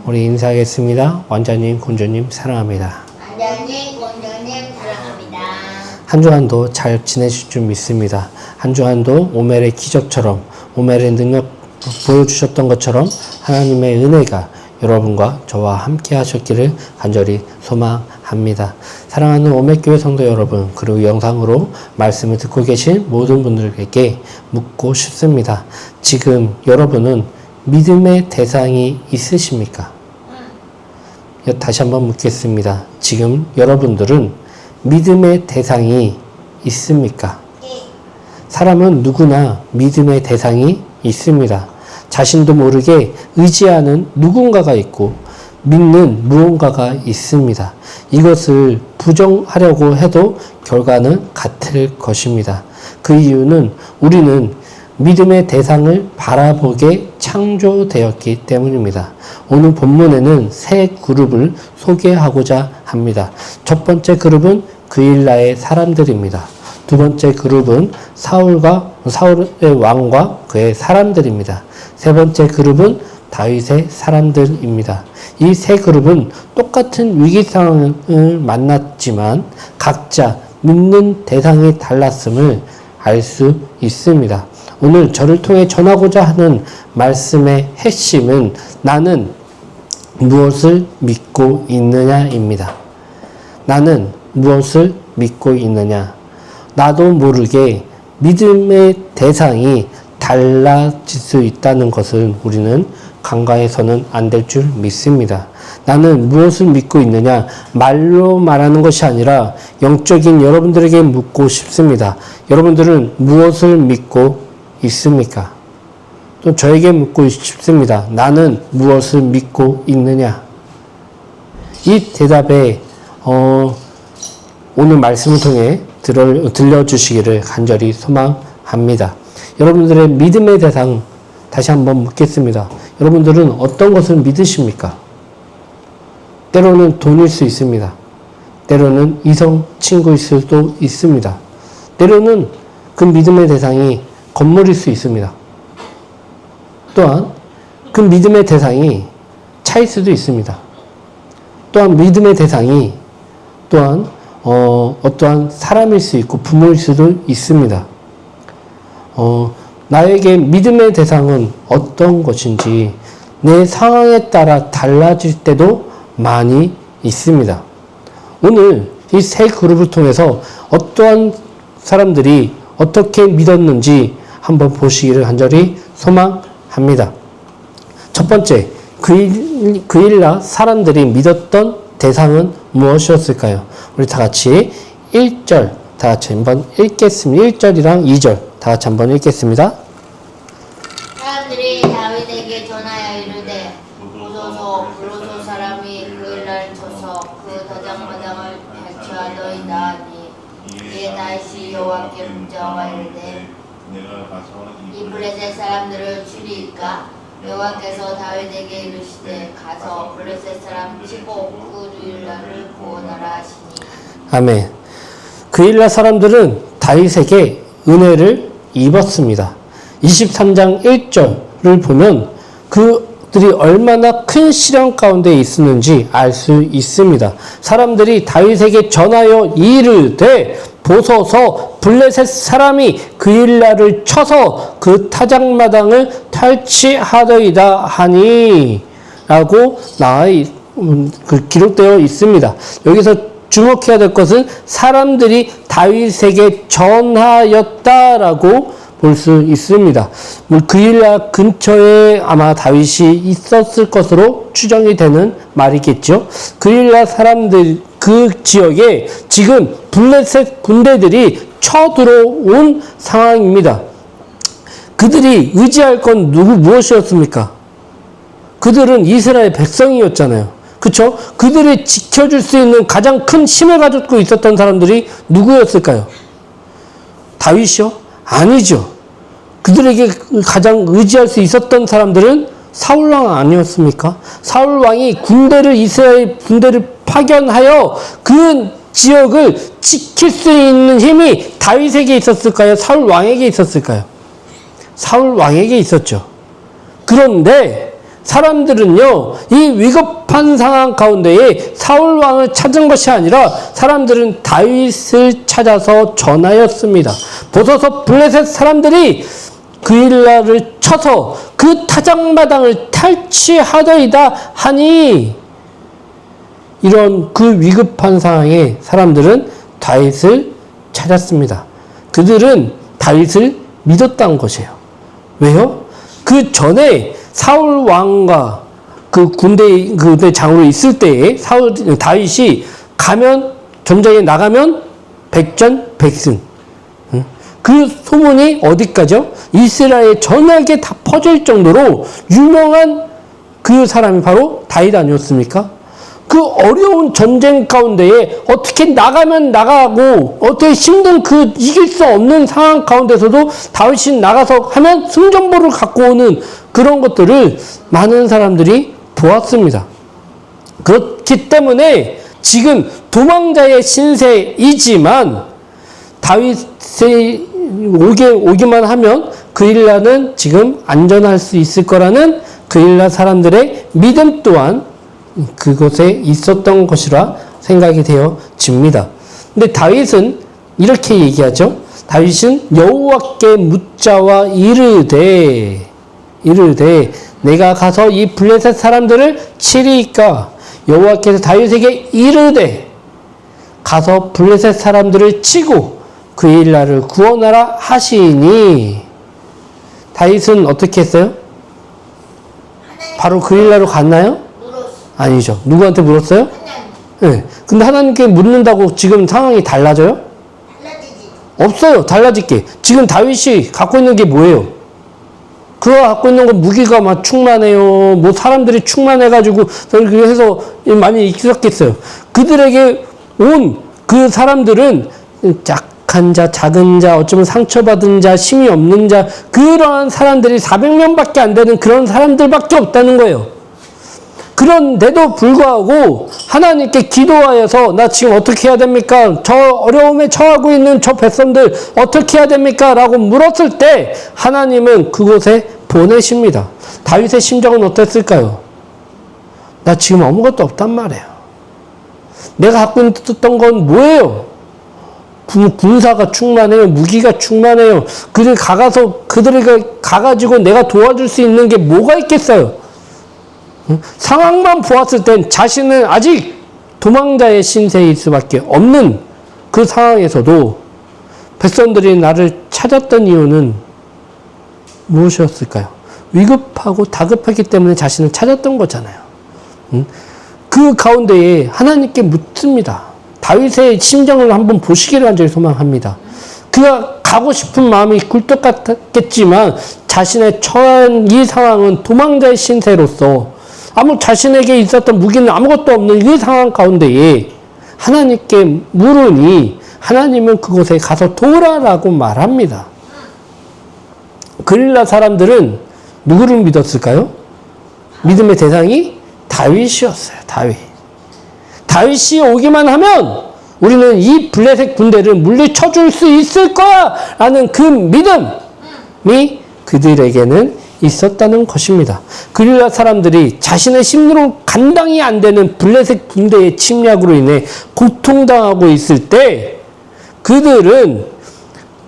우리 인사하겠습니다. 원장님, 군주님 사랑합니다. 원장님, 군주님 사랑합니다. 한 주간도 잘 지내실 줄 믿습니다. 한 주간도 오멜의 기적처럼, 오멜의 능력 보여주셨던 것처럼 하나님의 은혜가 여러분과 저와 함께 하셨기를 간절히 소망합니다. 사랑하는 오멜교회 성도 여러분, 그리고 영상으로 말씀을 듣고 계신 모든 분들에게 묻고 싶습니다. 지금 여러분은 믿음의 대상이 있으십니까? 다시 한번 묻겠습니다. 지금 여러분들은 믿음의 대상이 있습니까? 사람은 누구나 믿음의 대상이 있습니다. 자신도 모르게 의지하는 누군가가 있고 믿는 무언가가 있습니다. 이것을 부정하려고 해도 결과는 같을 것입니다. 그 이유는 우리는 믿음의 대상을 바라보게 창조되었기 때문입니다. 오늘 본문에는 세 그룹을 소개하고자 합니다. 첫 번째 그룹은 그일라의 사람들입니다. 두 번째 그룹은 사울의 왕과 그의 사람들입니다. 세 번째 그룹은 다윗의 사람들입니다. 이 세 그룹은 똑같은 위기 상황을 만났지만 각자 믿는 대상이 달랐음을 알 수 있습니다. 오늘 저를 통해 전하고자 하는 말씀의 핵심은 나는 무엇을 믿고 있느냐입니다. 나는 무엇을 믿고 있느냐. 나도 모르게 믿음의 대상이 달라질 수 있다는 것을 우리는 간과해서는 안 될 줄 믿습니다. 나는 무엇을 믿고 있느냐? 말로 말하는 것이 아니라 영적인 여러분들에게 묻고 싶습니다. 여러분들은 무엇을 믿고 있습니까? 또 저에게 묻고 싶습니다. 나는 무엇을 믿고 있느냐? 이 대답에 오늘 말씀을 통해 들려주시기를 간절히 소망합니다. 여러분들의 믿음의 대상 다시 한번 묻겠습니다. 여러분들은 어떤 것을 믿으십니까? 때로는 돈일 수 있습니다. 때로는 이성 친구일 수도 있습니다. 때로는 그 믿음의 대상이 건물일 수 있습니다. 또한 그 믿음의 대상이 차일 수도 있습니다. 또한 믿음의 대상이 또한 어떠한 사람일 수 있고 부모일 수도 있습니다. 나에게 믿음의 대상은 어떤 것인지 내 상황에 따라 달라질 때도 많이 있습니다. 오늘 이 세 그룹을 통해서 어떠한 사람들이 어떻게 믿었는지 한번 보시기를 간절히 소망합니다. 첫 번째, 그일라 사람들이 믿었던 대상은 무엇이었을까요? 우리 다 같이 1절 다 같이 한번 읽겠습니다. 1절이랑 2절 다 같이 한번 읽겠습니다. 사람들이 다윗에게 전하여 이르되 보소서 블로소 사람이 그일라를 쳐서 그 다장마당을 발치하더이다 하니 이에 다윗이 여호와께 묻자와 이르되 이 블레셋 사람들을 추리이까? 여호와께서 다윗에게 이르시되 가서 블레셋 사람 치고 그일라를 구원하라 하시니. 아멘. 그일라 사람들은 다윗에게 은혜를 입었습니다. 23장 1절을 보면 그들이 얼마나 큰 시련 가운데 있었는지 알 수 있습니다. 사람들이 다윗에게 전하여 이르되 보소서 블레셋 사람이 그일라를 쳐서 그 타작마당을 탈취하더이다 하니 라고 기록되어 있습니다. 여기서 주목해야 될 것은 사람들이 다윗에게 전하였다라고 볼 수 있습니다. 그일라 근처에 아마 다윗이 있었을 것으로 추정이 되는 말이겠죠. 그일라 사람들 그 지역에 지금 블레셋 군대들이 쳐들어온 상황입니다. 그들이 의지할 건 무엇이었습니까? 그들은 이스라엘 백성이었잖아요. 그쵸? 그들이 지켜줄 수 있는 가장 큰 힘을 가지고 있었던 사람들이 누구였을까요? 다윗이요? 아니죠. 그들에게 가장 의지할 수 있었던 사람들은 사울왕 아니었습니까? 사울왕이 이스라엘 군대를 파견하여 그 지역을 지킬 수 있는 힘이 다윗에게 있었을까요? 사울왕에게 있었을까요? 사울왕에게 있었죠. 그런데 사람들은요, 이 위급한 상황 가운데에 사울 왕을 찾은 것이 아니라 사람들은 다윗을 찾아서 전하였습니다. 보소서 블레셋 사람들이 그일라를 쳐서 그 타작마당을 탈취하더이다 하니, 이런 그 위급한 상황에 사람들은 다윗을 찾았습니다. 그들은 다윗을 믿었다는 것이에요. 왜요? 그 전에 사울 왕과 그 군대 장으로 있을 때에 다윗이 가면, 전쟁에 나가면 백전백승. 그 소문이 어디까지요? 이스라엘 전역에 다 퍼질 정도로 유명한 그 사람이 바로 다윗 아니었습니까? 그 어려운 전쟁 가운데에 어떻게 나가면 나가고 어떻게 힘든 그 이길 수 없는 상황 가운데서도 다윗이 나가서 하면 승전보를 갖고 오는 그런 것들을 많은 사람들이 보았습니다. 그렇기 때문에 지금 도망자의 신세이지만 다윗이 오기만 하면 그일라는 지금 안전할 수 있을 거라는 그일라 사람들의 믿음 또한 그곳에 있었던 것이라 생각이 되어집니다. 근데 다윗은 이렇게 얘기하죠. 다윗은 여호와께 묻자와 이르되 내가 가서 이 블레셋 사람들을 치리이까. 여호와께서 다윗에게 이르되 가서 블레셋 사람들을 치고 그일라를 구원하라 하시니, 다윗은 어떻게 했어요? 바로 그일라로 갔나요? 아니죠. 누구한테 물었어요? 네. 근데 하나님께 묻는다고 지금 상황이 달라져요? 달라지지. 없어요. 달라질 게. 지금 다윗이 갖고 있는 게 뭐예요? 그가 갖고 있는 건 무기가 막 충만해요. 뭐 사람들이 충만해가지고 그래서 많이 익숙했어요. 그들에게 온 그 사람들은 약한 자, 작은 자, 어쩌면 상처받은 자, 힘이 없는 자, 그러한 사람들이 400명밖에 안 되는 그런 사람들밖에 없다는 거예요. 그런데도 불구하고 하나님께 기도하여서 나 지금 어떻게 해야 됩니까? 저 어려움에 처하고 있는 저 백성들 어떻게 해야 됩니까? 라고 물었을 때 하나님은 그곳에 보내십니다. 다윗의 심정은 어땠을까요? 나 지금 아무것도 없단 말이에요. 내가 갖고 있던 건 뭐예요? 군사가 충만해요. 무기가 충만해요. 그들에게 가가지고 내가 도와줄 수 있는 게 뭐가 있겠어요? 상황만 보았을 땐 자신은 아직 도망자의 신세일 수밖에 없는 그 상황에서도 백성들이 나를 찾았던 이유는 무엇이었을까요? 위급하고 다급하기 때문에 자신을 찾았던 거잖아요. 그 가운데에 하나님께 묻습니다. 다윗의 심정을 한번 보시기를 간절히 소망합니다. 그가 가고 싶은 마음이 굴뚝 같겠지만 자신의 처한 이 상황은 도망자의 신세로서 자신에게 있었던 무기는 아무것도 없는 이 상황 가운데에 하나님께 물으니 하나님은 그곳에 가서 도우라라고 말합니다. 그릴라 사람들은 누구를 믿었을까요? 믿음의 대상이 다윗이었어요. 다윗이 오기만 하면 우리는 이 블레셋 군대를 물리쳐줄 수 있을 거야 라는 그 믿음이 그들에게는 있었다는 것입니다. 그릴라 사람들이 자신의 힘으로 감당이 안 되는 블레셋 군대의 침략으로 인해 고통당하고 있을 때 그들은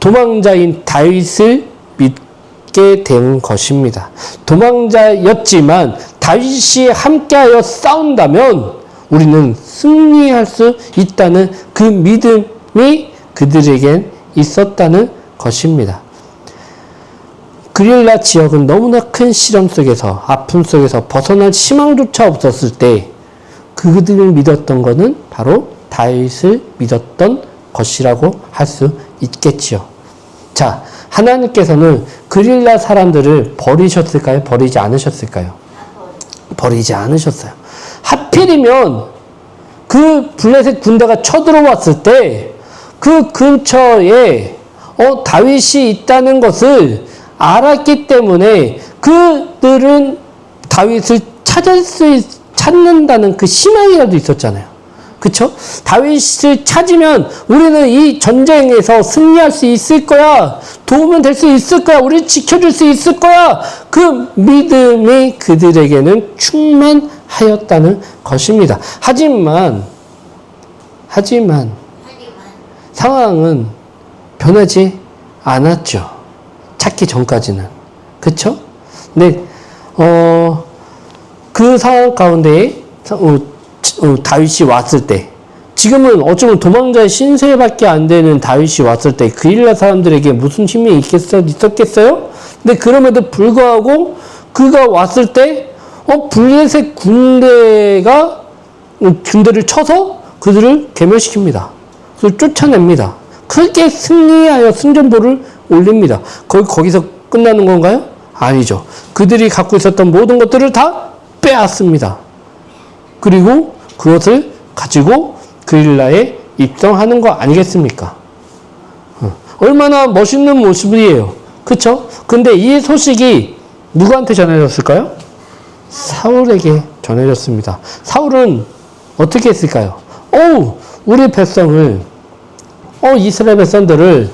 도망자인 다윗을 믿게 된 것입니다. 도망자였지만 다윗이 함께하여 싸운다면 우리는 승리할 수 있다는 그 믿음이 그들에겐 있었다는 것입니다. 그릴라 지역은 너무나 큰 시련 속에서, 아픔 속에서 벗어날 희망조차 없었을 때 그들을 믿었던 것은 바로 다윗을 믿었던 것이라고 할 수 있겠지요. 자, 하나님께서는 그릴라 사람들을 버리셨을까요? 버리지 않으셨을까요? 버리지 않으셨어요. 하필이면 그 블레셋 군대가 쳐들어왔을 때 그 근처에 다윗이 있다는 것을 알았기 때문에 그들은 다윗을 찾는다는 그 희망이라도 있었잖아요. 그쵸? 다윗을 찾으면 우리는 이 전쟁에서 승리할 수 있을 거야. 도움은 될 수 있을 거야. 우리 지켜줄 수 있을 거야. 그 믿음이 그들에게는 충만하였다는 것입니다. 하지만 상황은 변하지 않았죠. 찾기 전까지는. 그쵸? 네, 그 상황 가운데 다윗이 왔을 때, 지금은 어쩌면 도망자의 신세밖에 안 되는 다윗이 왔을 때 그일라 사람들에게 무슨 힘이 있었겠어요? 근데 그럼에도 불구하고 그가 왔을 때 블레셋 군대가 군대를 쳐서 그들을 괴멸시킵니다. 그걸 쫓아냅니다. 크게 승리하여 승전보를 올립니다. 거기서 끝나는 건가요? 아니죠. 그들이 갖고 있었던 모든 것들을 다 빼앗습니다. 그리고 그것을 가지고 그일라에 입성하는 거 아니겠습니까? 얼마나 멋있는 모습이에요. 그쵸? 근데 이 소식이 누구한테 전해졌을까요? 사울에게 전해졌습니다. 사울은 어떻게 했을까요? 우리 백성을, 이스라엘 백성들을,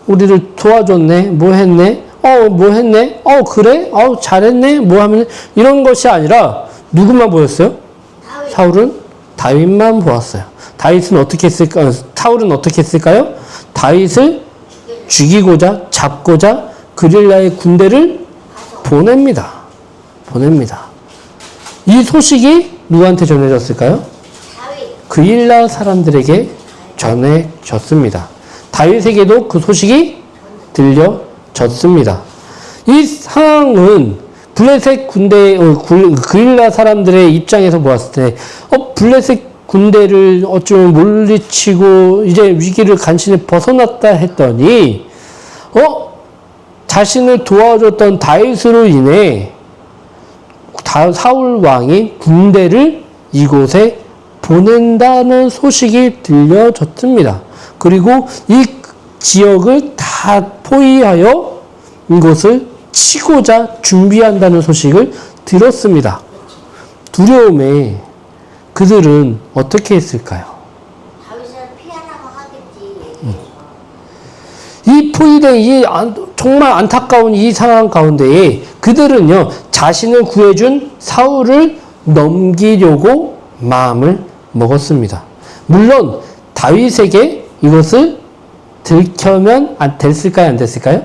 우리를 도와줬네, 뭐 했네, 그래, 잘했네, 뭐 하면, 이런 것이 아니라, 누구만 보였어요? 사울은 다윗만 보았어요. 다윗은 어떻게 했을까요? 사울은 어떻게 했을까요? 다윗을 죽이고자, 잡고자, 그릴라의 군대를 보냅니다. 이 소식이 누구한테 전해졌을까요? 그일라 사람들에게 전해졌습니다. 다윗에게도 그 소식이 들려졌습니다. 이 상황은 블레셋 군대, 그일라 사람들의 입장에서 보았을 때, 블레셋 군대를 어쩌면 물리치고 이제 위기를 간신히 벗어났다 했더니, 자신을 도와줬던 다윗으로 인해 사울 왕이 군대를 이곳에 보낸다는 소식이 들려졌습니다. 그리고 이 지역을 다 포위하여 이곳을 치고자 준비한다는 소식을 들었습니다. 두려움에 그들은 어떻게 했을까요? 다윗은 피하라고 하겠지. 이 포위된 정말 안타까운 이 상황 가운데에 그들은요, 자신을 구해준 사울을 넘기려고 마음을 먹었습니다. 물론 다윗에게 이것을 들켜면 됐을까요? 안 됐을까요?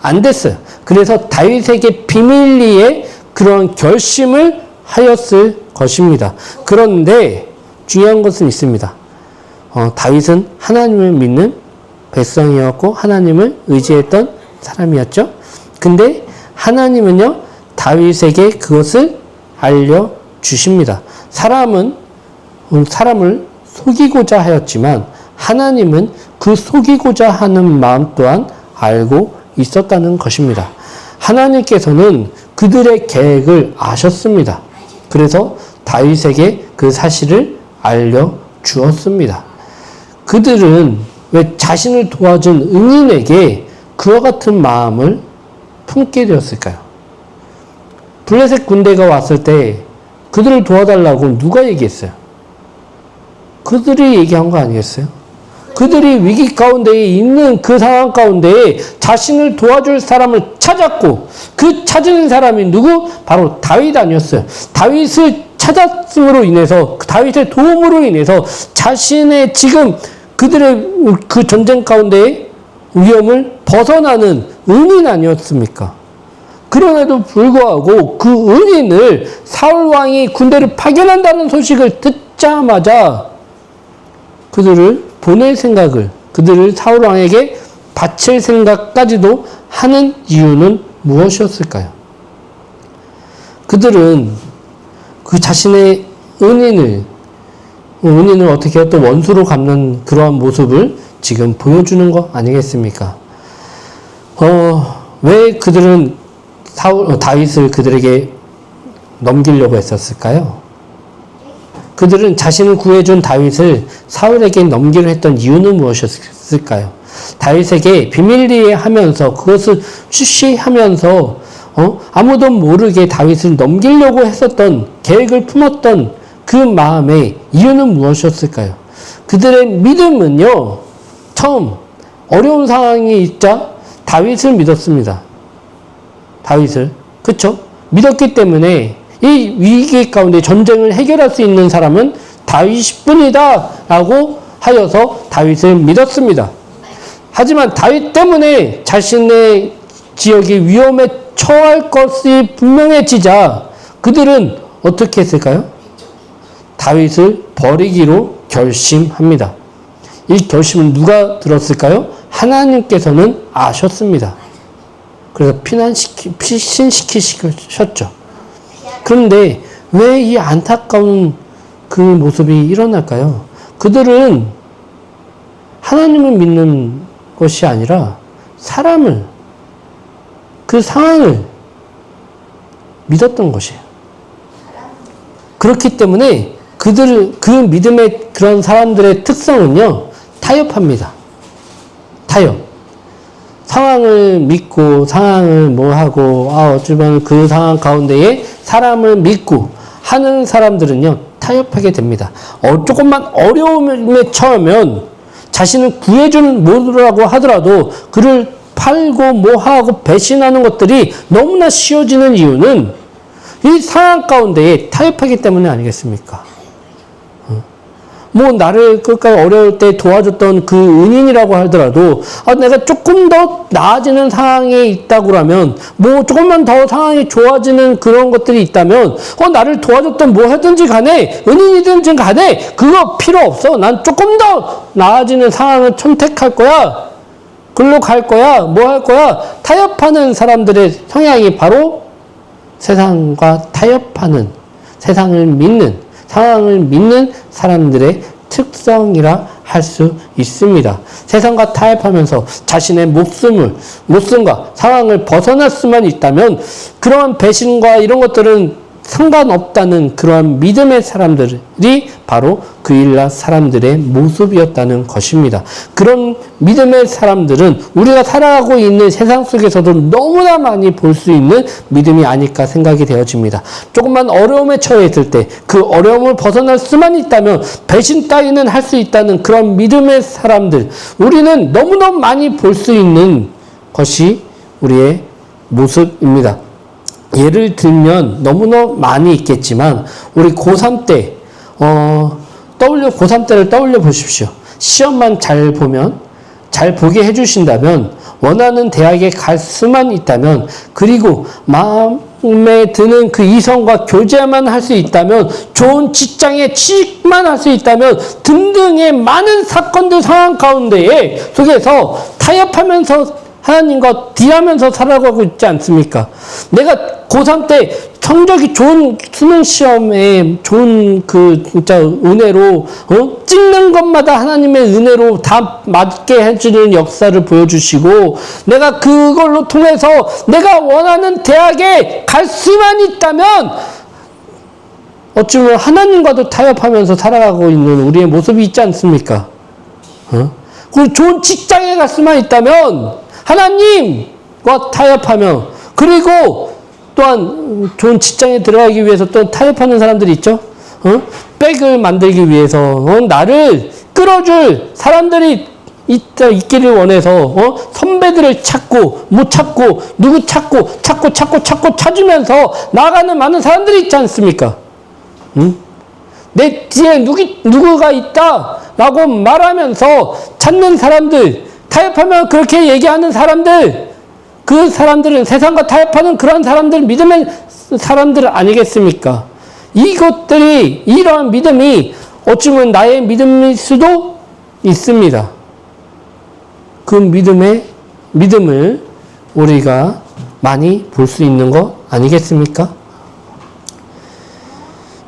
안 됐어요. 그래서 다윗에게 비밀리에 그런 결심을 하였을 것입니다. 그런데 중요한 것은 있습니다. 다윗은 하나님을 믿는 백성이었고 하나님을 의지했던 사람이었죠. 근데 하나님은요, 다윗에게 그것을 알려주십니다. 사람을 속이고자 하였지만 하나님은 그 속이고자 하는 마음 또한 알고 있었다는 것입니다. 하나님께서는 그들의 계획을 아셨습니다. 그래서 다윗에게 그 사실을 알려주었습니다. 그들은 왜 자신을 도와준 은인에게 그와 같은 마음을 품게 되었을까요? 블레셋 군대가 왔을 때 그들을 도와달라고 누가 얘기했어요? 그들이 얘기한 거 아니겠어요? 그들이 위기 가운데에 있는 그 상황 가운데에 자신을 도와줄 사람을 찾았고 그 찾은 사람이 누구? 바로 다윗 아니었어요. 다윗을 찾았음으로 인해서 다윗의 도움으로 인해서 자신의 지금 그들의 그 전쟁 가운데에 위험을 벗어나는 은인 아니었습니까? 그럼에도 불구하고 그 은인을 사울 왕이 군대를 파견한다는 소식을 듣자마자 그들을 보낼 생각을, 그들을 사울 왕에게 바칠 생각까지도 하는 이유는 무엇이었을까요? 그들은 그 자신의 은인을 어떻게 또 원수로 갚는 그러한 모습을 지금 보여주는 거 아니겠습니까? 왜 그들은 다윗을 그들에게 넘기려고 했었을까요? 그들은 자신을 구해준 다윗을 사울에게 넘기려 했던 이유는 무엇이었을까요? 다윗에게 비밀리에 하면서 그것을 쉬쉬하면서 아무도 모르게 다윗을 넘기려고 했었던 계획을 품었던 그 마음의 이유는 무엇이었을까요? 그들의 믿음은요, 처음 어려운 상황이 있자 다윗을 믿었습니다. 다윗을. 그쵸? 믿었기 때문에 이 위기 가운데 전쟁을 해결할 수 있는 사람은 다윗뿐이다 라고 하여서 다윗을 믿었습니다. 하지만 다윗 때문에 자신의 지역이 위험에 처할 것이 분명해지자 그들은 어떻게 했을까요? 다윗을 버리기로 결심합니다. 이 결심을 누가 들었을까요? 하나님께서는 아셨습니다. 그래서 피신시키셨죠. 그런데 왜 이 안타까운 그 모습이 일어날까요? 그들은 하나님을 믿는 것이 아니라 사람을, 그 상황을 믿었던 것이에요. 그렇기 때문에 그 믿음의 그런 사람들의 특성은요, 타협합니다. 타협. 상황을 믿고, 상황을 뭐 하고, 어쩌면 그 상황 가운데에 사람을 믿고 하는 사람들은요, 타협하게 됩니다. 조금만 어려움에 처하면 자신을 구해주는 모두라고 하더라도 그를 팔고 뭐하고 배신하는 것들이 너무나 쉬워지는 이유는 이 상황 가운데에 타협하기 때문에 아니겠습니까? 뭐 나를 끝까지 어려울 때 도와줬던 그 은인이라고 하더라도 내가 조금 더 나아지는 상황에 있다고 하면 뭐 조금만 더 상황이 좋아지는 그런 것들이 있다면 나를 도와줬던 뭐 하든지 간에 은인이든지 간에 그거 필요 없어. 난 조금 더 나아지는 상황을 선택할 거야. 글로 갈 거야. 뭐 할 거야. 타협하는 사람들의 성향이 바로 세상과 타협하는, 세상을 믿는, 상황을 믿는 사람들의 특성이라 할 수 있습니다. 세상과 타협하면서 자신의 목숨과 상황을 벗어날 수만 있다면 그러한 배신과 이런 것들은 상관없다는 그러한 믿음의 사람들이 바로 그 일라 사람들의 모습이었다는 것입니다. 그런 믿음의 사람들은 우리가 살아가고 있는 세상 속에서도 너무나 많이 볼 수 있는 믿음이 아닐까 생각이 되어집니다. 조금만 어려움에 처해 있을 때 그 어려움을 벗어날 수만 있다면 배신 따위는 할 수 있다는 그런 믿음의 사람들, 우리는 너무너무 많이 볼 수 있는 것이 우리의 모습입니다. 예를 들면 너무나 많이 있겠지만 우리 고3 때 고3 때를 떠올려 보십시오. 시험만 잘 보면, 잘 보게 해주신다면, 원하는 대학에 갈 수만 있다면, 그리고 마음에 드는 그 이성과 교제만 할 수 있다면, 좋은 직장에 취직만 할 수 있다면 등등의 많은 사건들 상황 가운데에 속에서 타협하면서 하나님과 딜하면서 살아가고 있지 않습니까? 내가 고3 때 성적이 좋은 수능 시험에 좋은 그 진짜 은혜로 찍는 것마다 하나님의 은혜로 다 맞게 해주는 역사를 보여주시고 내가 그걸로 통해서 내가 원하는 대학에 갈 수만 있다면 어쩌면 하나님과도 타협하면서 살아가고 있는 우리의 모습이 있지 않습니까? 그리고 좋은 직장에 갈 수만 있다면 하나님과 타협하며 그리고 또한 좋은 직장에 들어가기 위해서 또 타협하는 사람들이 있죠. 백을 만들기 위해서 나를 끌어줄 사람들이 있기를 원해서 선배들을 찾고 못 찾고 누구 찾고 찾으면서 나아가는 많은 사람들이 있지 않습니까? 내 뒤에 누구가 있다라고 말하면서 찾는 사람들, 타협하면 그렇게 얘기하는 사람들, 그 사람들은 세상과 타협하는 그런 사람들, 믿음의 사람들 아니겠습니까? 이것들이, 이러한 믿음이 어쩌면 나의 믿음일 수도 있습니다. 그 믿음을 우리가 많이 볼 수 있는 거 아니겠습니까?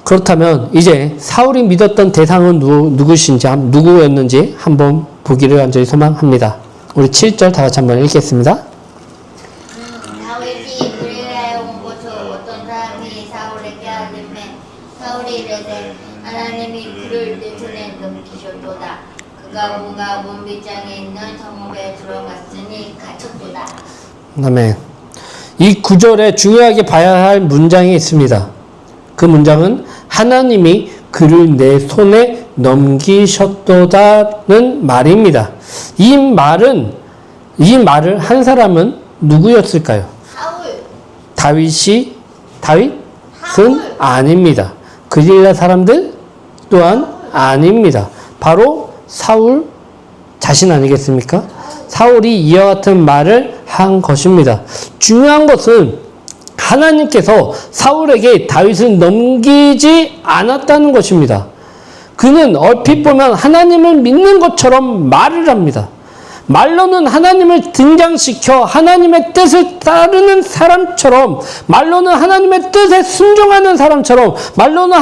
그렇다면 이제 사울이 믿었던 대상은 누구였는지 한번 보기를 간절히 소망합니다. 우리 7절 다 같이 한번 읽겠습니다. 다윗이 그리하여 온 곳에 어떤 사람이 사울에게 하길매 사울이 이르되 하나님이 그를 내 손에 넘기셨도다. 그가 온갖 문빗장에 있는 성읍에 들어갔으니 갇혔도다. 아멘. 이 구절에 중요하게 봐야 할 문장이 있습니다. 그 문장은 하나님이 그를 내 손에 넘기셨도다는 말입니다. 이 말을 한 사람은 누구였을까요? 다윗은 아닙니다. 그릴라 사람들 또한 아닙니다. 바로 사울 자신 아니겠습니까? 사울이 이와 같은 말을 한 것입니다. 중요한 것은 하나님께서 사울에게 다윗을 넘기지 않았다는 것입니다. 그는 얼핏 보면 하나님을 믿는 것처럼 말을 합니다. 말로는 하나님을 등장시켜 하나님의 뜻을 따르는 사람처럼, 말로는 하나님의 뜻에 순종하는 사람처럼, 말로는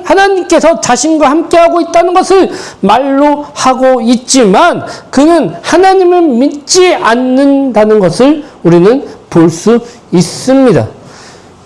하나님께서 자신과 함께하고 있다는 것을 말로 하고 있지만 그는 하나님을 믿지 않는다는 것을 우리는 볼 수 있습니다.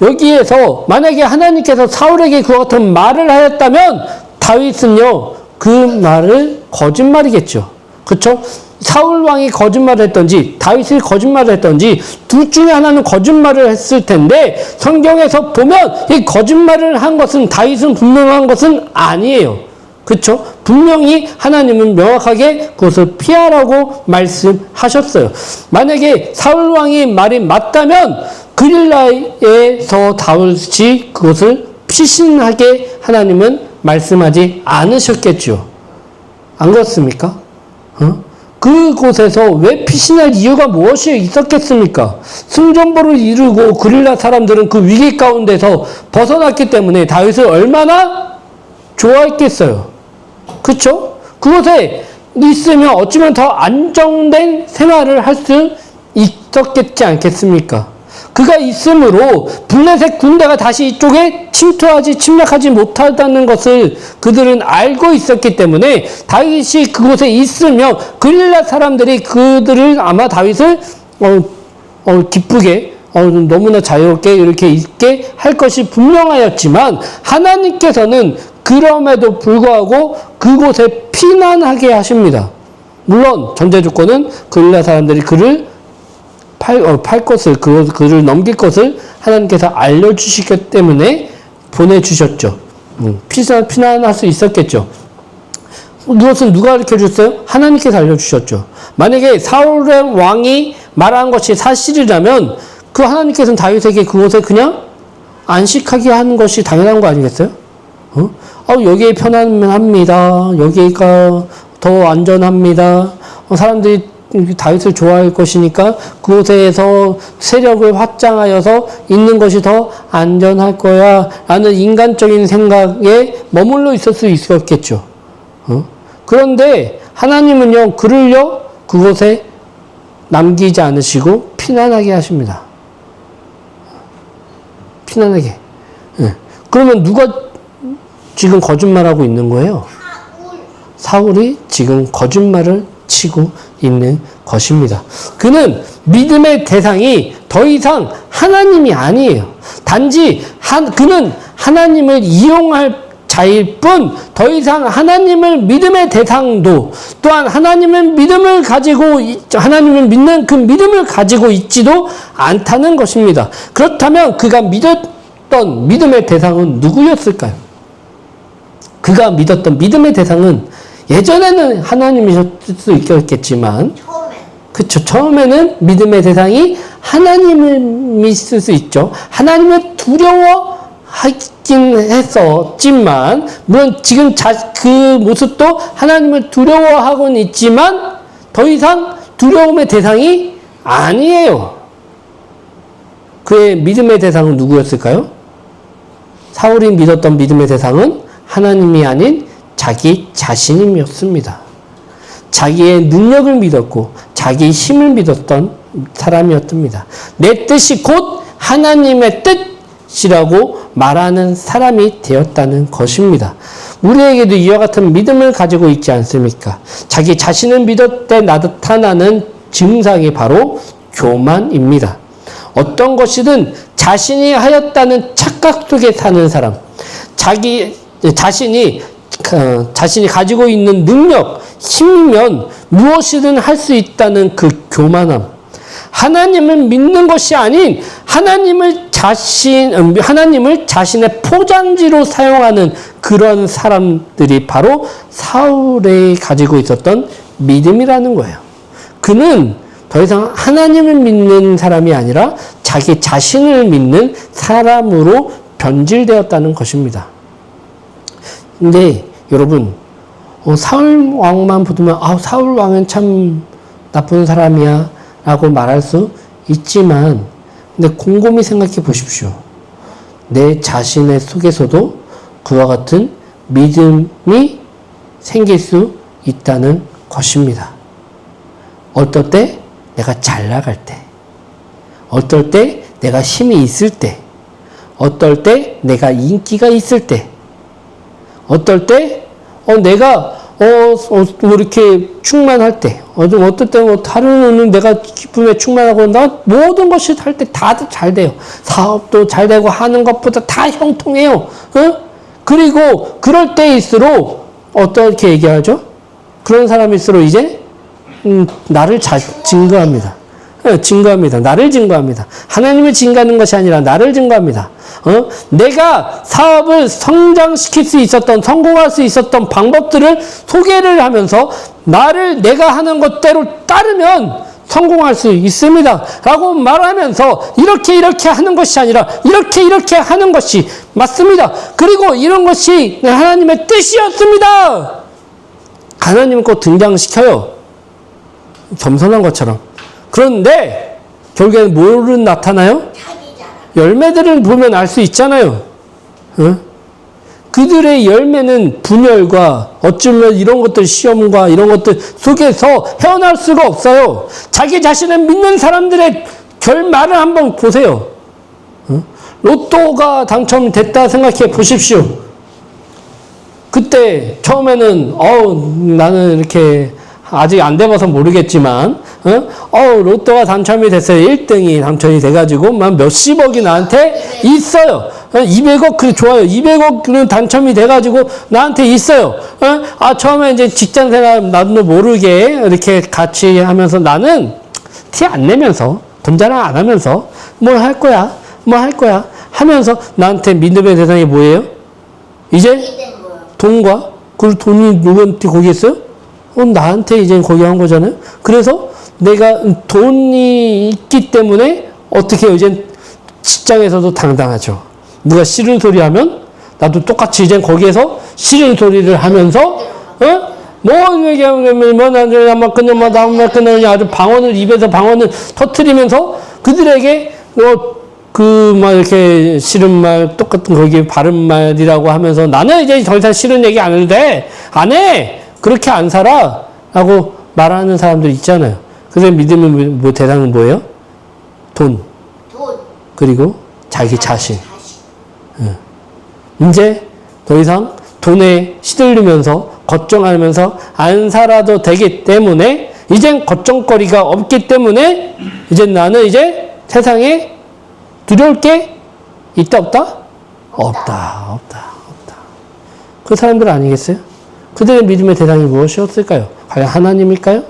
여기에서 만약에 하나님께서 사울에게 그와 같은 말을 하였다면 다윗은요, 그 말을 거짓말이겠죠. 그렇죠? 사울 왕이 거짓말을 했던지 다윗이 거짓말을 했던지 둘 중에 하나는 거짓말을 했을 텐데, 성경에서 보면 이 거짓말을 한 것은 다윗은 분명한 것은 아니에요. 그렇죠? 분명히 하나님은 명확하게 그것을 피하라고 말씀하셨어요. 만약에 사울 왕의 말이 맞다면 그릴라에서 다윗이 그것을 피신하게 하나님은 말씀하지 않으셨겠죠. 안 그렇습니까? 그곳에서 왜 피신할 이유가 무엇이 있었겠습니까? 승전보를 이루고 그릴라 사람들은 그 위기 가운데서 벗어났기 때문에 다윗을 얼마나 좋아했겠어요. 그렇죠? 그곳에 있으면 어쩌면 더 안정된 생활을 할 수 있었겠지 않겠습니까? 그가 있으므로 블레셋 군대가 다시 이쪽에 침략하지 못하다는 것을 그들은 알고 있었기 때문에 다윗이 그곳에 있으면 그릴라 사람들이 그들을 아마 다윗을 기쁘게 너무나 자유롭게 이렇게 있게 할 것이 분명하였지만, 하나님께서는 그럼에도 불구하고 그곳에 피난하게 하십니다. 물론 전제 조건은 그릴라 사람들이 그를 팔 것을, 그를 넘길 것을 하나님께서 알려주시기 때문에 보내주셨죠. 피난할 수 있었겠죠. 이것은 누가 가르쳐 줬어요? 하나님께서 알려주셨죠. 만약에 사울의 왕이 말한 것이 사실이라면 그 하나님께서는 다윗에게 그것에 그냥 안식하게 하는 것이 당연한 거 아니겠어요? 여기에 편안합니다. 여기가 더 안전합니다. 사람들이 다윗을 좋아할 것이니까 그곳에서 세력을 확장하여서 있는 것이 더 안전할 거야 라는 인간적인 생각에 머물러 있을 수 있었겠죠. 그런데 하나님은요, 그를요 그곳에 남기지 않으시고 피난하게 하십니다. 피난하게. 그러면 누가 지금 거짓말하고 있는 거예요? 사울이 지금 거짓말을 치고 있는 것입니다. 그는 믿음의 대상이 더 이상 하나님이 아니에요. 단지 그는 하나님을 이용할 자일 뿐 더 이상 하나님을 믿음의 대상도, 또한 하나님을 믿는 그 믿음을 가지고 있지도 않다는 것입니다. 그렇다면 그가 믿었던 믿음의 대상은 누구였을까요? 그가 믿었던 믿음의 대상은 예전에는 하나님이셨을 수 있겠지만, 그쵸, 처음에는 믿음의 대상이 하나님을 믿을 수 있죠. 하나님을 두려워하긴 했었지만, 물론 지금 그 모습도 하나님을 두려워하고는 있지만 더 이상 두려움의 대상이 아니에요. 그의 믿음의 대상은 누구였을까요? 사울이 믿었던 믿음의 대상은 하나님이 아닌 자기 자신이었습니다. 자기의 능력을 믿었고 자기 힘을 믿었던 사람이었답니다. 내 뜻이 곧 하나님의 뜻이라고 말하는 사람이 되었다는 것입니다. 우리에게도 이와 같은 믿음을 가지고 있지 않습니까? 자기 자신을 믿을 때 나타나는 증상이 바로 교만입니다. 어떤 것이든 자신이 하였다는 착각 속에 사는 사람, 자신이 가지고 있는 능력, 힘이면 무엇이든 할 수 있다는 그 교만함, 하나님을 믿는 것이 아닌 하나님을 하나님을 자신의 포장지로 사용하는 그런 사람들이 바로 사울이 가지고 있었던 믿음이라는 거예요. 그는 더 이상 하나님을 믿는 사람이 아니라 자기 자신을 믿는 사람으로 변질되었다는 것입니다. 근데 여러분, 사울 왕만 보면 사울 왕은 참 나쁜 사람이야 라고 말할 수 있지만, 근데 곰곰이 생각해 보십시오. 내 자신의 속에서도 그와 같은 믿음이 생길 수 있다는 것입니다. 어떨 때 내가 잘 나갈 때, 어떨 때 내가 힘이 있을 때, 어떨 때 내가 인기가 있을 때, 어떨 때 내가 뭐 이렇게 충만할 때, 어떨 때 하루는 내가 기쁨에 충만하고 나 모든 것이 할 때 다들 잘 돼요. 사업도 잘 되고 하는 것보다 다 형통해요. 그리고 그럴 때일수록 어떻게 얘기하죠? 그런 사람일수록 이제 나를 증거합니다. 증거합니다. 나를 증거합니다. 하나님을 증거하는 것이 아니라 나를 증거합니다. 내가 사업을 성장시킬 수 있었던, 성공할 수 있었던 방법들을 소개를 하면서 내가 하는 것대로 따르면 성공할 수 있습니다. 라고 말하면서 이렇게 하는 것이 아니라 이렇게 하는 것이 맞습니다. 그리고 이런 것이 하나님의 뜻이었습니다. 하나님은 꼭 등장시켜요. 겸손한 것처럼. 그런데 결국에는 뭐를 나타나요? 열매들을 보면 알 수 있잖아요. 그들의 열매는 분열과 어쩌면 이런 것들, 시험과 이런 것들 속에서 헤어날 수가 없어요. 자기 자신을 믿는 사람들의 결말을 한번 보세요. 로또가 당첨됐다 생각해 보십시오. 그때 처음에는 나는 이렇게 아직 안 돼봐서 모르겠지만 로또가 당첨이 됐어요. 1등이 당첨이 돼가지고 막 몇십억이 나한테 있어요. 200억 그래 좋아요. 200억은 당첨이 돼가지고 나한테 있어요. 처음에 이제 직장생활 나도 모르게 이렇게 같이 하면서 나는 티 안 내면서 돈 자랑 안 하면서 뭘 할 거야 하면서 나한테 믿음의 대상이 뭐예요? 이제 돈과 그리고 돈이 누구한테 거기 있어요? 나한테 이제 거기 한 거잖아요. 그래서 내가 돈이 있기 때문에 어떻게 해요? 이제 직장에서도 당당하죠. 누가 싫은 소리 하면 나도 똑같이 이제 거기에서 싫은 소리를 하면서 뭐 얘기하면 막 그냥 아주 입에서 방언을 터뜨리면서 그들에게 막 이렇게 싫은 말, 똑같은 거기에 바른 말이라고 하면서 나는 이제 더 이상 싫은 얘기 안 하는데 안 해! 그렇게 안 살아! 라고 말하는 사람들 있잖아요. 그래서 믿음의 대상은 뭐예요? 돈. 그리고 자기 자신. 이제 더 이상 돈에 시들리면서 걱정하면서 안 살아도 되기 때문에 이젠 걱정거리가 없기 때문에 이제 나는 이제 세상에 두려울 게 있다 없다? 없다. 그 사람들 아니겠어요? 그들의 믿음의 대상이 무엇이었을까요? 과연 하나님일까요?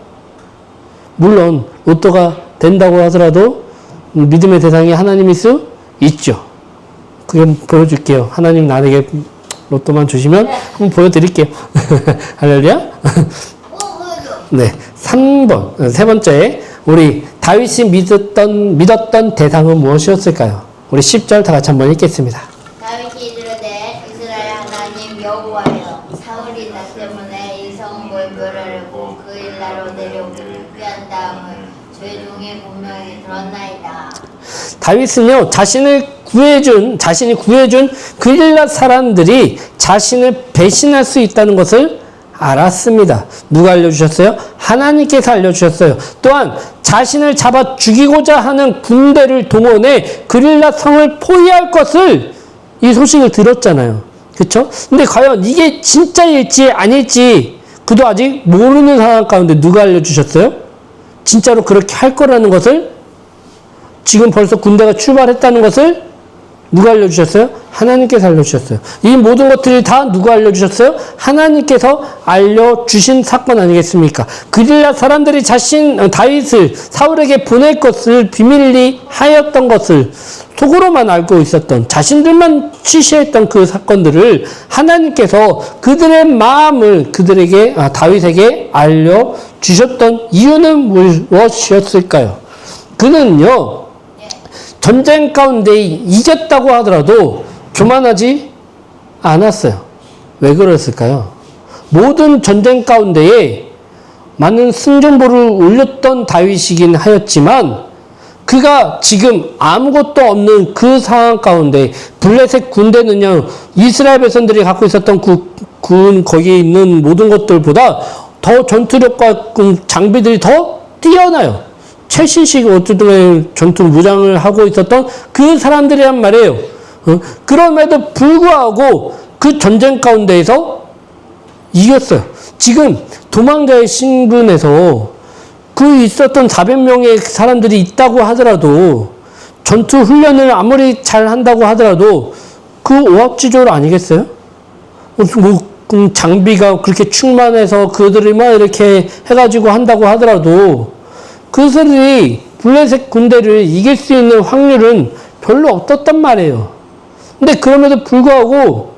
물론 로또가 된다고 하더라도 믿음의 대상이 하나님일 수 있죠. 그건 보여줄게요. 하나님 나에게 로또만 주시면 한번 보여드릴게요. 할렐루야. 네, 3번, 세 번째, 우리 다윗이 믿었던 대상은 무엇이었을까요? 우리 10절 다 같이 한번 읽겠습니다. 다윗이 이르되 이스라엘 하나님 여호와여, 사울이 나 때문에 이 성읍을 멸하려고 그 일나로 내려오기를 꾀한 다음을 제 종의 분명히 들었나이다. 다윗은요, 자신이 구해준 그릴랏 사람들이 자신을 배신할 수 있다는 것을 알았습니다. 누가 알려주셨어요? 하나님께서 알려주셨어요. 또한 자신을 잡아 죽이고자 하는 군대를 동원해 그릴랏 성을 포위할 것을 이 소식을 들었잖아요. 그렇죠? 근데 과연 이게 진짜일지 아닐지 그도 아직 모르는 상황 가운데 누가 알려주셨어요? 진짜로 그렇게 할 거라는 것을 지금 벌써 군대가 출발했다는 것을 누가 알려주셨어요? 하나님께서 알려주셨어요. 이 모든 것들이 다 누가 알려주셨어요? 하나님께서 알려주신 사건 아니겠습니까? 그릴랏 사람들이 다윗을 사울에게 보낼 것을 비밀리 하였던 것을 속으로만 알고 있었던, 자신들만 취시했던 그 사건들을 하나님께서 그들의 마음을 그들에게, 다윗에게 알려주셨던 이유는 무엇이었을까요? 그는요, 전쟁 가운데 이겼다고 하더라도 교만하지 않았어요. 왜 그랬을까요? 모든 전쟁 가운데에 많은 승전보를 올렸던 다윗이긴 하였지만 그가 지금 아무것도 없는 그 상황 가운데 블레셋 군대는요, 이스라엘 백성들이 갖고 있었던 군 거기에 있는 모든 것들보다 더 전투력과 장비들이 더 뛰어나요. 최신식 어쩌든 전투 무장을 하고 있었던 그 사람들이란 말이에요. 그럼에도 불구하고 그 전쟁 가운데에서 이겼어요. 지금 도망자의 신분에서 그 있었던 400명의 사람들이 있다고 하더라도 전투 훈련을 아무리 잘 한다고 하더라도 그 오합지졸 아니겠어요? 장비가 그렇게 충만해서 그들이 막 이렇게 해가지고 한다고 하더라도 그들이 블레셋 군대를 이길 수 있는 확률은 별로 없었단 말이에요. 근데 그럼에도 불구하고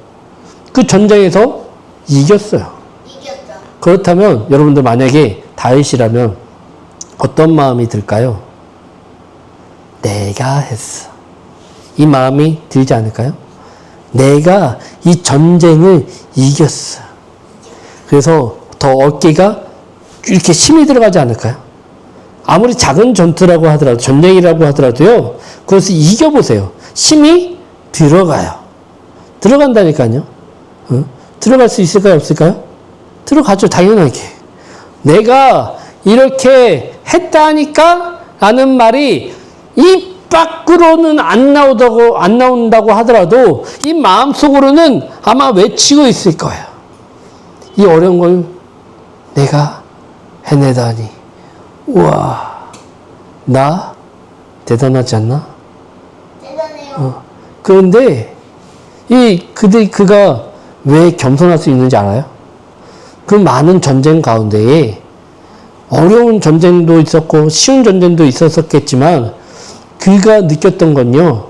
그 전쟁에서 이겼어요. 이겼죠. 그렇다면 여러분들 만약에 다윗이라면 어떤 마음이 들까요? 내가 했어. 이 마음이 들지 않을까요? 내가 이 전쟁을 이겼어. 그래서 더 어깨가 이렇게 힘이 들어가지 않을까요? 아무리 작은 전투라고 하더라도, 전쟁이라고 하더라도요, 그것을 이겨보세요. 힘이 들어가요. 들어간다니까요. 들어갈 수 있을까요? 없을까요? 들어가죠. 당연하게. 내가 이렇게 했다니까? 라는 말이 입 밖으로는 안 나온다고 하더라도 이 마음속으로는 아마 외치고 있을 거예요. 이 어려운 걸 내가 해내다니. 우와, 나 대단하지 않나? 대단해요. 그런데 그가 왜 겸손할 수 있는지 알아요? 그 많은 전쟁 가운데에 어려운 전쟁도 있었고 쉬운 전쟁도 있었겠지만 그가 느꼈던 건요,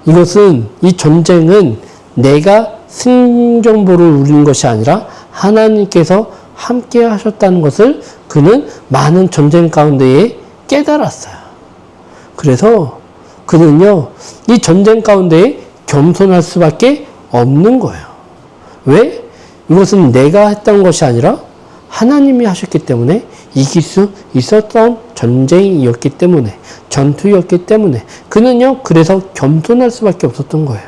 이 전쟁은 내가 승전보를 울린 것이 아니라 하나님께서 함께 하셨다는 것을 그는 많은 전쟁 가운데에 깨달았어요. 그래서 그는요, 이 전쟁 가운데에 겸손할 수밖에 없는 거예요. 왜? 이것은 내가 했던 것이 아니라 하나님이 하셨기 때문에 이길 수 있었던 전쟁이었기 때문에, 전투였기 때문에 그는요, 그래서 겸손할 수밖에 없었던 거예요.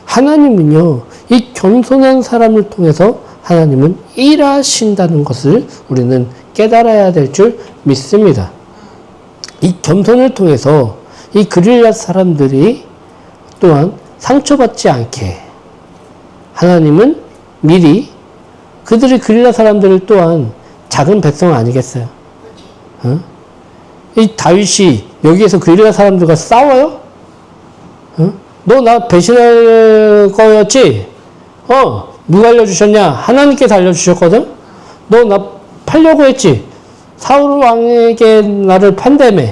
하나님은요, 이 겸손한 사람을 통해서 하나님은 일하신다는 것을 우리는 깨달아야 될 줄 믿습니다. 이 겸손을 통해서 이 그릴라 사람들이 또한 상처받지 않게 하나님은 미리 그들이 그릴라 사람들을 또한 작은 백성 아니겠어요? 이 다윗이 여기에서 그릴라 사람들과 싸워요? 너 나 배신할 거였지? 누가 알려주셨냐? 하나님께서 알려주셨거든? 너 나 팔려고 했지? 사울 왕에게 나를 판다며.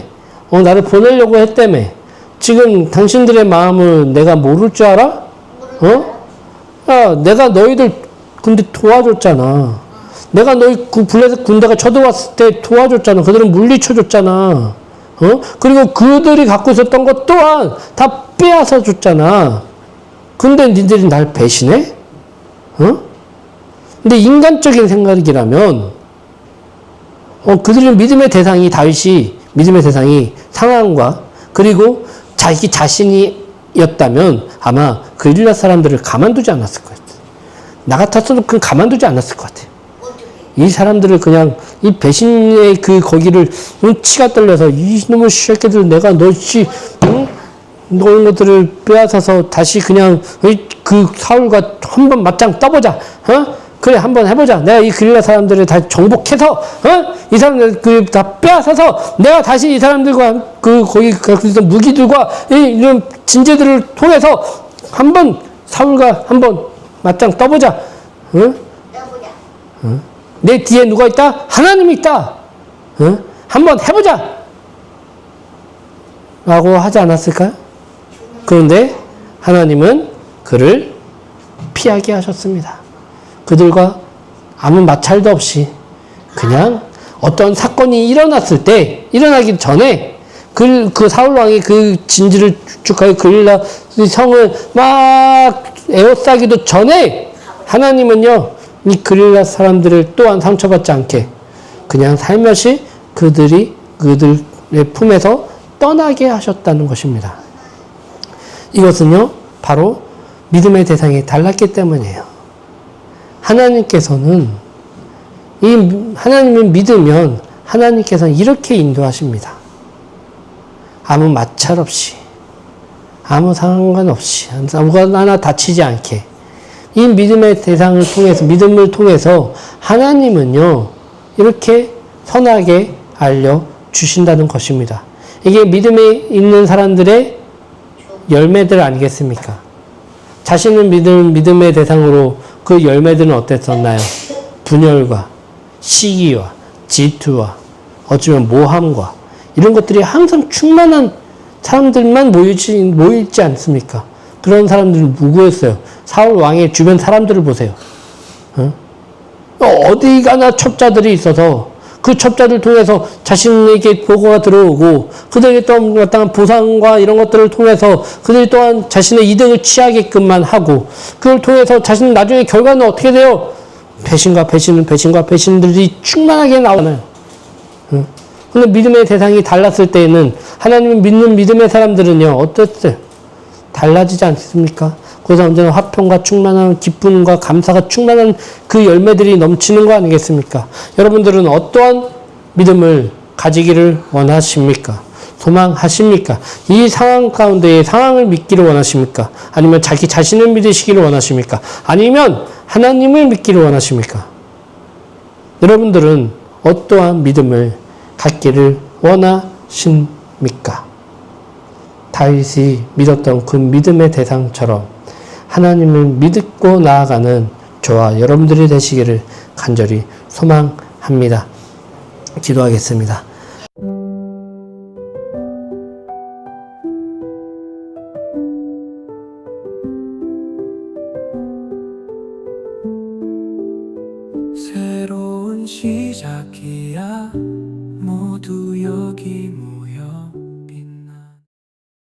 나를 보내려고 했다며. 지금 당신들의 마음을 내가 모를 줄 알아? 야, 내가 너희들 근데 도와줬잖아. 내가 너희 블레셋 군대가 쳐들어왔을 때 도와줬잖아. 그들은 물리쳐줬잖아. 그리고 그들이 갖고 있었던 것 또한 다 빼앗아 줬잖아. 근데 니들이 날 배신해? 근데 인간적인 생각이라면, 그들은 믿음의 대상이, 다윗이 믿음의 대상이 상황과 그리고 자기 자신이었다면 아마 그릴라 사람들을 가만두지 않았을 것 같아요. 나 같았어도 그냥 가만두지 않았을 것 같아요. 이 사람들을 그냥 이 배신의 거기를 치가 떨려서 이놈의 새끼들 내가 너씨 너희 것들을 빼앗아서 다시 그냥 그 사울과 한번 맞짱 떠보자. 그래 한번 해보자. 내가 이 그릴라 사람들을 다 정복해서 이 사람들 다 빼앗아서 내가 다시 이 사람들과 거기 있던 무기들과 이런 진제들을 통해서 한번 사울과 한번 맞짱 떠보자. 내 뒤에 누가 있다? 하나님이 있다. 한번 해보자. 라고 하지 않았을까요? 그런데 하나님은 그를 피하게 하셨습니다. 그들과 아무 마찰도 없이 그냥 어떤 사건이 일어났을 때, 일어나기 전에 그 사울 왕이 그 진지를 축축하게 그릴라 성을 막 에워싸기도 전에 하나님은요, 이 그릴라 사람들을 또한 상처받지 않게 그냥 살며시 그들의 품에서 떠나게 하셨다는 것입니다. 이것은요, 바로 믿음의 대상이 달랐기 때문이에요. 하나님께서는 하나님을 믿으면 하나님께서는 이렇게 인도하십니다. 아무 마찰 없이, 아무 상관없이, 아무거나 하나 다치지 않게. 이 믿음의 대상을 통해서, 믿음을 통해서 하나님은요, 이렇게 선하게 알려주신다는 것입니다. 이게 믿음에 있는 사람들의 열매들 아니겠습니까? 자신을 믿음의 대상으로 그 열매들은 어땠었나요? 분열과 시기와 질투와 어쩌면 모함과 이런 것들이 항상 충만한 사람들만 모이지 않습니까? 그런 사람들은 누구였어요? 사울 왕의 주변 사람들을 보세요. 어디 가나 첩자들이 있어서 그 첩자들 통해서 자신에게 보고가 들어오고 그들이 또 마땅한 보상과 이런 것들을 통해서 그들이 또한 자신의 이득을 취하게끔만 하고 그걸 통해서 자신은 나중에 결과는 어떻게 돼요? 배신과 배신들이 충만하게 나오잖아요. 근데 믿음의 대상이 달랐을 때에는 하나님을 믿는 믿음의 사람들은요, 어땠어요? 달라지지 않습니까? 그래서 언제나 화평과 충만한 기쁨과 감사가 충만한 그 열매들이 넘치는 거 아니겠습니까? 여러분들은 어떠한 믿음을 가지기를 원하십니까? 소망하십니까? 이 상황 가운데의 상황을 믿기를 원하십니까? 아니면 자기 자신을 믿으시기를 원하십니까? 아니면 하나님을 믿기를 원하십니까? 여러분들은 어떠한 믿음을 갖기를 원하십니까? 다윗이 믿었던 그 믿음의 대상처럼 하나님을 믿고 나아가는 저와 여러분들이 되시기를 간절히 소망합니다. 기도하겠습니다. 새로운 시작이야 모두 여기 모여